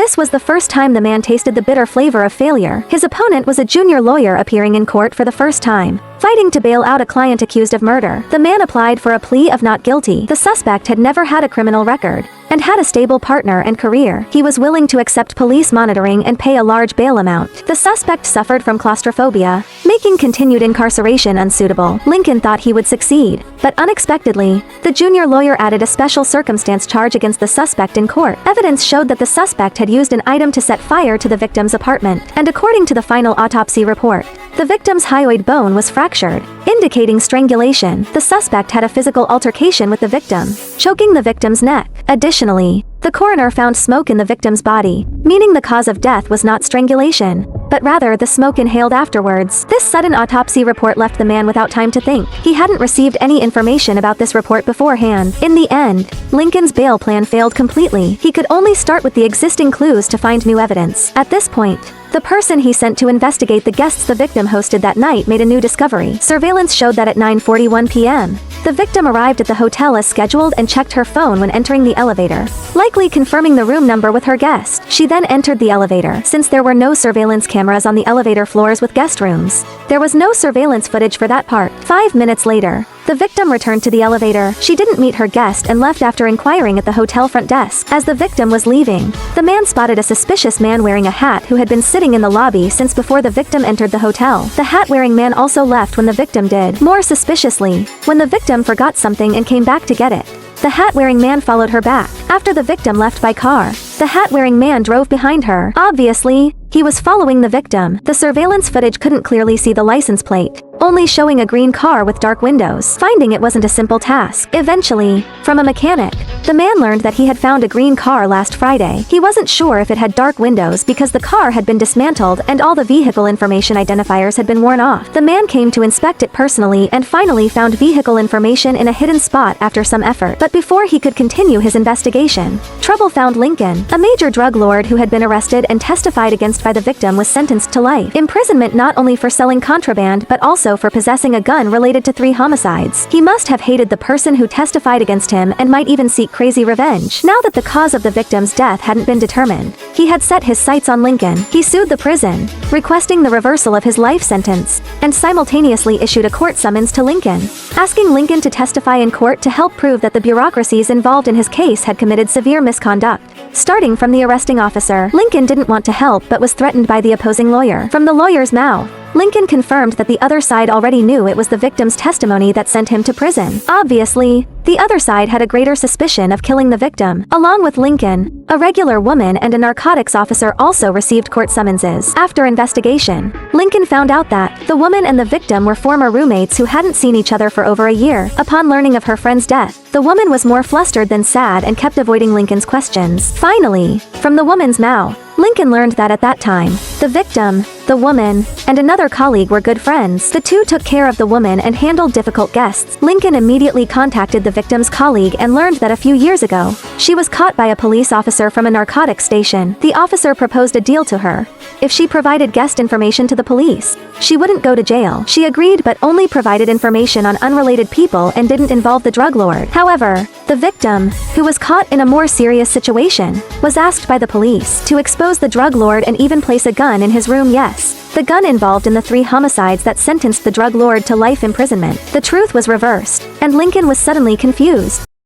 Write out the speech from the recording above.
This was the first time the man tasted the bitter flavor of failure. His opponent was a junior lawyer appearing in court for the first time, fighting to bail out a client accused of murder. The man applied for a plea of not guilty. The suspect had never had a criminal record and had a stable partner and career. He was willing to accept police monitoring and pay a large bail amount. The suspect suffered from claustrophobia, making continued incarceration unsuitable. Lincoln thought he would succeed, but unexpectedly, the junior lawyer added a special circumstance charge against the suspect in court. Evidence showed that the suspect had used an item to set fire to the victim's apartment, and according to the final autopsy report, the victim's hyoid bone was fractured, indicating strangulation. The suspect had a physical altercation with the victim, choking the victim's neck. Additionally, the coroner found smoke in the victim's body, meaning the cause of death was not strangulation, but rather the smoke inhaled afterwards. This sudden autopsy report left the man without time to think. He hadn't received any information about this report beforehand. In the end, Lincoln's bail plan failed completely. He could only start with the existing clues to find new evidence. At this point, the person he sent to investigate the guests the victim hosted that night made a new discovery. Surveillance showed that at 9:41 p.m., the victim arrived at the hotel as scheduled and checked her phone when entering the elevator, likely confirming the room number with her guest. She then entered the elevator. Since there were no surveillance cameras on the elevator floors with guest rooms, there was no surveillance footage for that part. 5 minutes later, the victim returned to the elevator. She didn't meet her guest and left after inquiring at the hotel front desk. As the victim was leaving, the man spotted a suspicious man wearing a hat who had been sitting in the lobby since before the victim entered the hotel. The hat-wearing man also left when the victim did. More suspiciously, when the victim forgot something and came back to get it, the hat-wearing man followed her back. After the victim left by car, the hat-wearing man drove behind her. Obviously, he was following the victim. The surveillance footage couldn't clearly see the license plate, only showing a green car with dark windows. Finding it wasn't a simple task. Eventually, from a mechanic, the man learned that he had found a green car last Friday. He wasn't sure if it had dark windows because the car had been dismantled and all the vehicle information identifiers had been worn off. The man came to inspect it personally and finally found vehicle information in a hidden spot after some effort. But before he could continue his investigation, trouble found Lincoln. A major drug lord who had been arrested and testified against by the victim was sentenced to life imprisonment not only for selling contraband but also for possessing a gun related to 3 homicides. He must have hated the person who testified against him and might even seek crazy revenge. Now that the cause of the victim's death hadn't been determined, he had set his sights on Lincoln. He sued the prison, requesting the reversal of his life sentence, and simultaneously issued a court summons to Lincoln, asking Lincoln to testify in court to help prove that the bureaucracies involved in his case had committed severe misconduct. Starting from the arresting officer, Lincoln didn't want to help but was threatened by the opposing lawyer. From the lawyer's mouth, Lincoln confirmed that the other side already knew it was the victim's testimony that sent him to prison. Obviously, the other side had a greater suspicion of killing the victim. Along with Lincoln, a regular woman and a narcotics officer also received court summonses. After investigation, Lincoln found out that the woman and the victim were former roommates who hadn't seen each other for over a year. Upon learning of her friend's death, the woman was more flustered than sad and kept avoiding Lincoln's questions. Finally, from the woman's mouth, Lincoln learned that at that time, the victim, the woman, and another colleague were good friends. The two took care of the woman and handled difficult guests. Lincoln immediately contacted the victim's colleague and learned that a few years ago, she was caught by a police officer from a narcotics station. The officer proposed a deal to her. If she provided guest information to the police, she wouldn't go to jail. She agreed but only provided information on unrelated people and didn't involve the drug lord. However, the victim, who was caught in a more serious situation, was asked by the police to expose the drug lord and even place a gun in his room. Yes, the gun involved in the 3 homicides that sentenced the drug lord to life imprisonment. The truth was reversed, and Lincoln was suddenly confused.